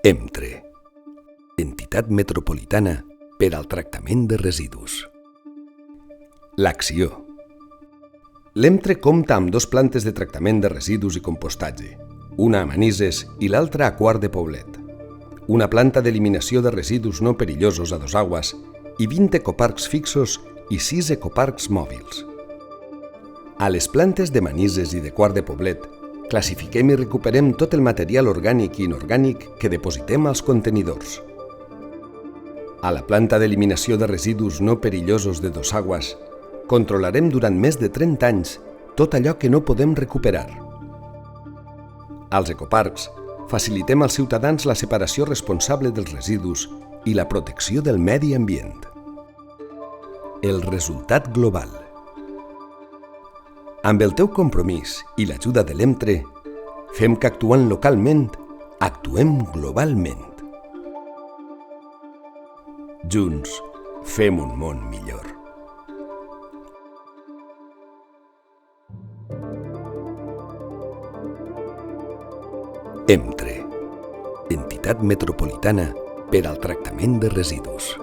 EMTRE, Entitat Metropolitana per al Tractament de Residus. L'acció. L'EMTRE compta amb dues plantes de tractament de residus i compostatge, una a Manises i l'altra a Quart de Poblet. Una planta d'eliminació de residus no perillosos a Dosaigües i 20 ecoparcs fixos i 6 ecoparcs mòbils. A les plantes de Manises i de Quart de Poblet classifiquem i recuperem tot el material orgànic i inorgànic que depositem als contenidors. A la planta d'eliminació de residus no perillosos de Dosaigües controlarem durant més de 30 anys tot allò que no podem recuperar. Als ecoparcs facilitem als ciutadans la separació responsable dels residus i la protecció del medi ambient. El resultat global. Amb el teu compromís i l'ajuda de l'EMTRE, fem que actuant localment, actuem globalment. Junts, fem un món millor. EMTRE, Entitat Metropolitana per al Tractament de Residus.